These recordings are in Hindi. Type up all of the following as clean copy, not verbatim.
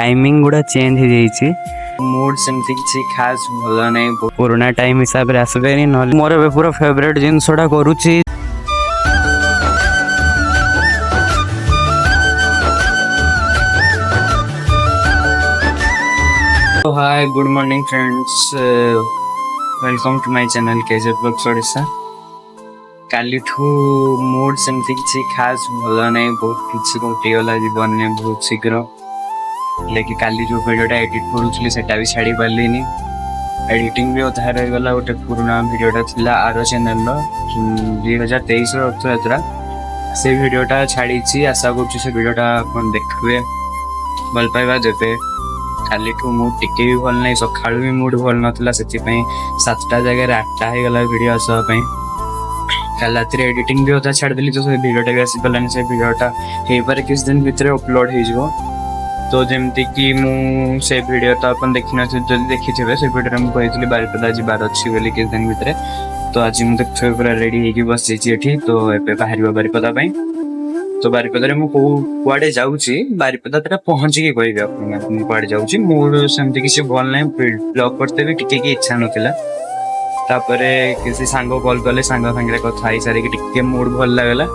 टाइमिंग गुड़ा चेंज हो जाइए मूड सेमती किसी खास भल नहीं पुराना टाइम हिसाब से आसबेनी ना मोर ए पूरा फेवरेट जिनसटा करुच्ची। Hi good morning friends, welcome to my channel KJ blogs Odisha. काली मूड सेमती किसी खास भल नहीं बहुत किसी घटीगला जीवन में बहुत शीघ्र लेकिन काली जो वीडियोटा एडिट करूँ सेटा भी छाड़ी पार्लिनी। एडिटिंग भी अधा रहीगला गोटे पुराना वीडियोटा थिला आर चैनल 2023 रथयात्रा से वीडियोटा छाड़ी। आशा कर वीडियोटा अपन देखिए भल पाइबा देते। काली मूड टिके भी भल ना सका भी मूड भल नाला से 7टा जगह 8टा हो गला वीडियो आसवाई। कल रात एडिटिंग भी अधा छाड़देली तो वीडियोटा भी आसी पारानी। से वीडियोटा हो पारे किस दिन भितर अपलोड हो तो जमती कि से वीडियो तो अपन देखी न जब देखी थे से वीडियो में कही बारिपदा जबार अच्छी बोली किस दिन भितर। तो आज मुझे देखिए पूरा रेडी हो बस जाइए तो एवं बाहर बारिपदा तो बारिपदा मुझे कड़े जाऊँगी बारिपदा तक पहुँचिकी कह कड़े जाऊँगी मूड सेमती किसी भल ना ब्लॉग करते भी टिके इच्छा नाला। किसी सांग कॉल कले सांग सागर कथा सारी टिके मूड भल लगला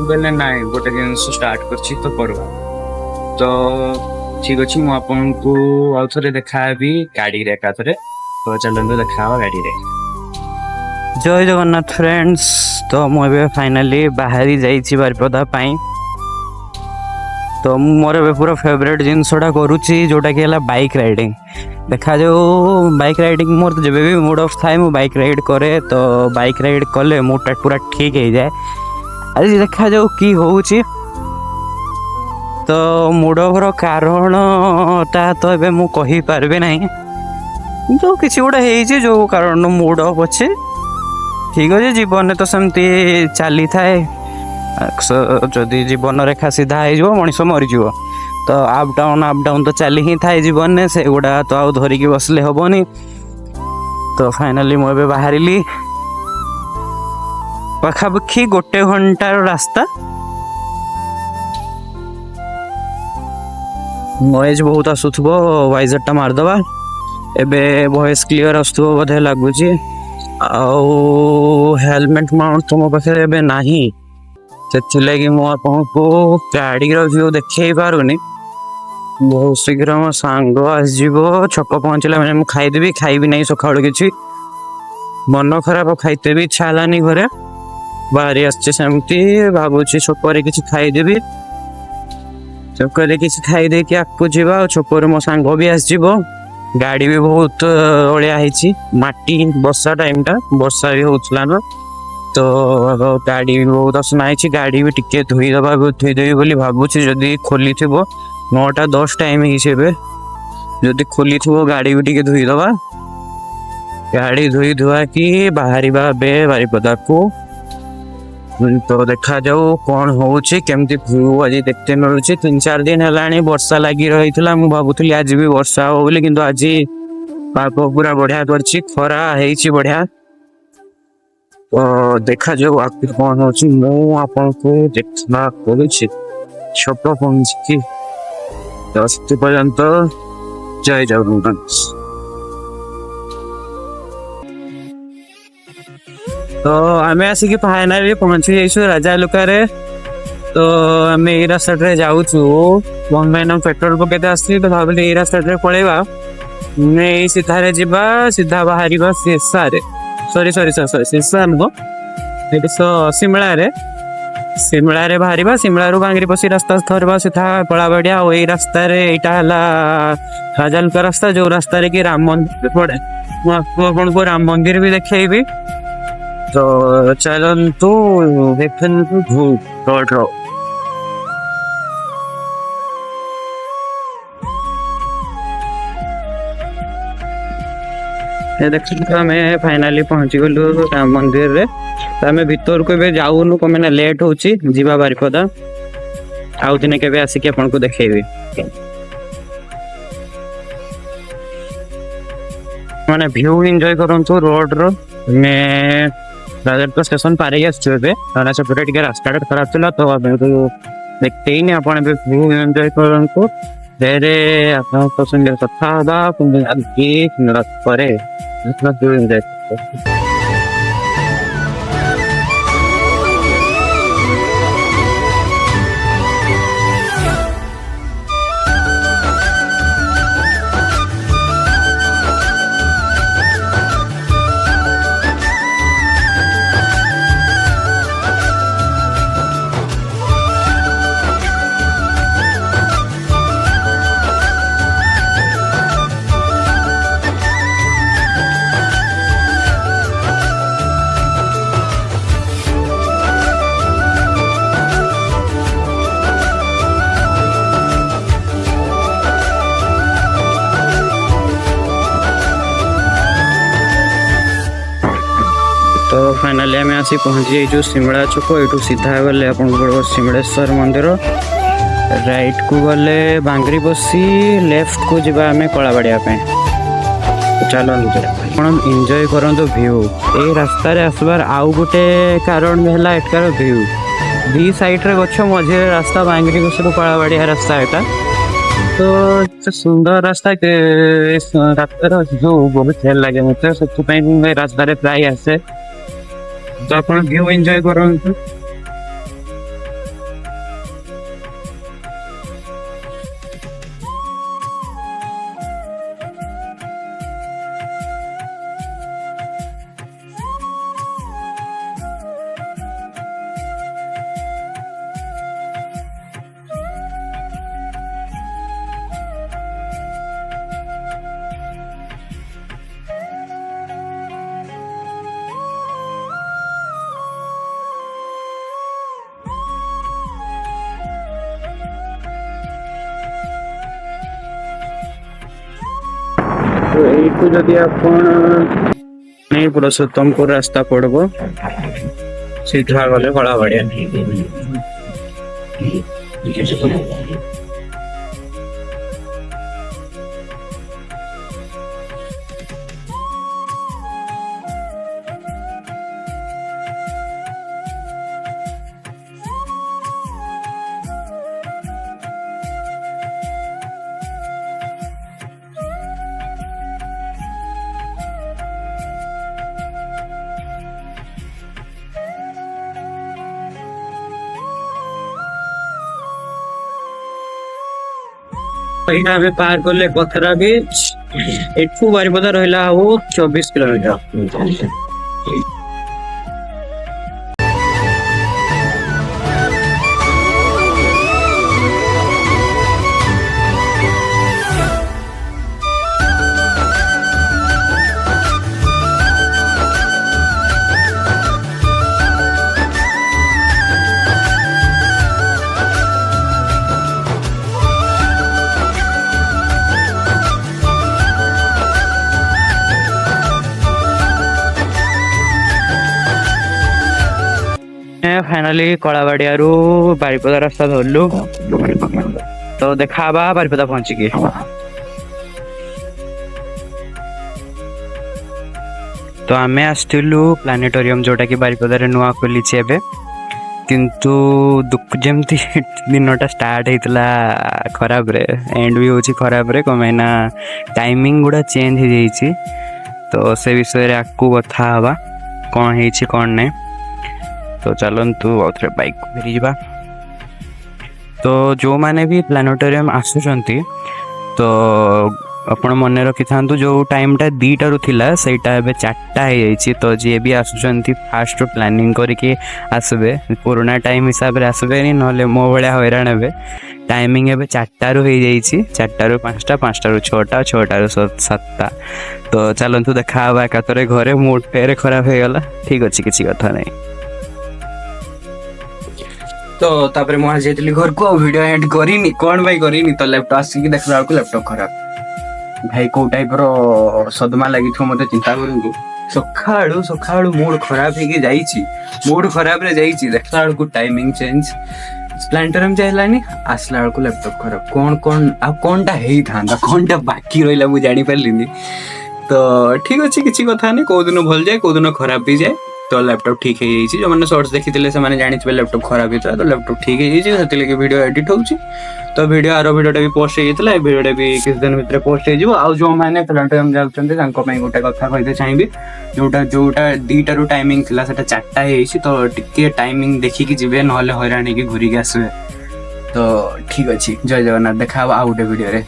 बोले ना गोटे जिन स्टार्ट कर तो करवा तो ठीक अच्छे मुझको आउ थे देखा गाड़ी रे एका थे तो चलते देखा गाड़ी रे। जय जगन्नाथ फ्रेंड्स, तो मुझे फाइनाली बाहरी जाइए बारिपदा तो मोर पूरा फेवरेट जिनसटा करुच्ची जोटा कि बाइक राइडिंग। देखा जो बाइक राइडिंग मोर तो जब भी मूड ऑफ थाए मु बाइक राइड करे तो बाइक राइड कले मूडटा पूरा ठीक हो जाए। आज देखा जाऊ कि होउची तो मूड ऑफ कारणटा तो एबे मु कहि पारबे नहीं जो किसी गोटे है जो कारण मूड ऑफ अच्छे ठीक अच्छे। जीवन तो सेमती चली थाए जदि जीवन रेखा सीधा हो मनीष मरीज तो अप डाउन तो चली ही थाए जीवन में से गुड़ा तो आउ धरिकी बसले हेनी। तो फाइनाली मुझे बाहर पाखापाखि 1 घंटार रास्ता। नॉइज बहुत आसुथबो वाइजरटा मारदबा एबे वॉइस क्लियर आसुथबो बोधे लागुची। आउ हेलमेट माउंट तो मो पाखे एबे नाही सेथिलागि मो आपको गाड़ी व्यू देखै पारुनी। बहुत शीघ्र मो सांग आसजिवो छक पहुँचला मैंने खाईदेवी खाइबी नहीं सका किसी मन खराब खाइते भी इच्छा हलानी घरे बाहरी आसचे सेमती भावुची छकरे किसी खाईदेवी छकरे किसी खाई देके आगू जावा छकर मो सांग भी आसजिवो। गाड़ी भी बहुत अलिया माटी वर्षा टाइमटा वर्षा भी होता ना तो गाड़ी भी बहुत असना है। गाड़ी भी टिके धोईदेवी बोली भावुची जदि खोली थी 9:10 टाइम जदि खोली थी गाड़ी भी टिके धोईदबा। गाड़ी धोई धुआ कि बाहर बारिपदा को तो देखा जाऊ कौन होची केमती व्यू आज देखते मिलूँ। 3-4 दिन है वर्षा लगी रही मुझे भावुली आज भी वर्षा हो बोली किंतु आज पाप पूरा बढ़िया करछि खरा है बढ़िया। तो देखा जाऊ आखिर कौन होची मुझको देखना करुच्ची छप पहुँची तो से पर्यंत जय जगन्नाथ। तो आम आसिक फाइनाली पहुंची जाइए राजा लुकारे। तो आम ये रास्ता जाऊँ भाई पेट्रोल पकते आसती तो भाविली ये रास्ता पलैया सीधारे जावा सीधा बाहर शेषारे सॉरी शेषा नुह शिमला बाहर शिमला बांगरी पशी रास्ता थरवा सीधा पड़ाबाड़िया और यही रास्ता यहाँ राजा लुका रास्ता जो रास्ता कि राम मंदिर पड़े मुझे राम मंदिर भी देखेबी। तो चलतु देखते आम फाइनाली पहुंची गलु राम मंदिर रे। तो आम भीतर को जाऊनु कमे लेट होची जीवा बारिपदा आउ दिने केबे आसिक आपनको देखेबी। माने व्यू एंजॉय करंतु रोड रो में राजरपुर स्टेशन पारे रास्ता खराब था तो देखते ही नहीं आप व्यू एंजॉय करूँ। ଫେରେ ଆପଣଙ୍କ ସଙ୍ଗେ କଥା ହବା ପୁଣି ଆଜି ପରେ तो फाइनाली आम आसी पहुँची जाइए सिमला छक यू सीधा गले आप सिमलेश्वर मंदिर राइट को गले बांगरी बसी लेफ्ट को जी आम कलाबाड़िया चलो एंजॉय करूँ व्यू ये रास्ता आसबार आउ गोटे कारण है एटार व्यू दी साइड रे गछ मझे रास्ता बांगरी बस कलाबाड़िया रास्ता एटा तो सुंदर रास्ता रास्तार जो बहुत हेल लगे मत से रास्तार प्राय आसे तो आप व्यू एंजॉय करते तो यू जदि आप पुरुषोत्तमपुर रास्ता पड़ब सीधा गले कलाबाड़िया पार कले पथरा बीच एठू बारिपदा रहा 24 किलोमीटर फाइनाली कलाबाड़िया बारिपदा रास्ता धरलु तो देखा बारिपदा पहुंचिकी तो आमे आसलु प्लानेटोरियम जोटा कि बारिपदा नुआ खोली किंतु दुख जमती दिनटा स्टार्ट होता खराब रे एंड भी होची खराब रे कमेना टाइमिंग गुड़ा चेंज हो जाइए तो से विषय आकु कथा हवा कौन है कौन नहीं तो चलतु आउे बाइक को फेरी जा तो जो माने भी प्लानेटोरियम आसुचंती तो आपण मन रखि था जो टाइमटा 2टा थिला सेटा एबे 4टा हो जाइए तो जी भी आसुचंती फास्ट प्लानिंग करके आसबे पुराना टाइम हिसाब से आसबे ना मो भाया हैरान हे टाइमिंग एबे 4टा हो जाइए 4टा 5टा 5टा 6टा 6टा 7टा तो चलतु देखा एकातरे घरे मूड फेर खराब हो गला ठीक अच्छे किसी कथा नहीं तो तापर मुझे जाइली घर को वीडियो एंड करी कौन भाई करी तो लैपटॉप आसिक देखला लैपटॉप खराब भाई को टाइप रो सदमा लगी मत चिंता करूँ सकाळू सकाळू मूड खराब है जाइए मूड खराब रे जाइए देखला को टाइमिंग चेंज प्लानेटोरियम जाइलानी आसला बेलू लैपटॉप खराब कौन कौन आ कौनटा होता कौनटा बाकी रहा मुझे जानी पार्ली तो ठीक अच्छे किसी कथा नहीं कौ दिन भल जाए कौ दिन खराब भी जाए तो लैपटॉप ठीक है जाइए जो मैंने शॉर्ट्स देखी से मैंने जानी लैपटॉप खराब होता है तो लैपटॉप ठीक है जाइए वीडियो एडिट होची तो वीडियो आरो वीडियोटा भी पोस्ट होइतला ए वीडियोटा भी किस दिन भितर पोस्ट हो आ जो मैंने प्लानेटोरियम जाउछन्ते तांको पई गोटे कथा कहते चाहिए जोटा जोटा 2टा रु टाइमिंग थिला सेटा 4टा हेछि तो टिके टाइमिंग देखिकी जिवे नहले हैरान हेकी घुरी के आसबे तो ठीक अछि जय जगन्नाथ देखा आ गोटे वीडियो रे।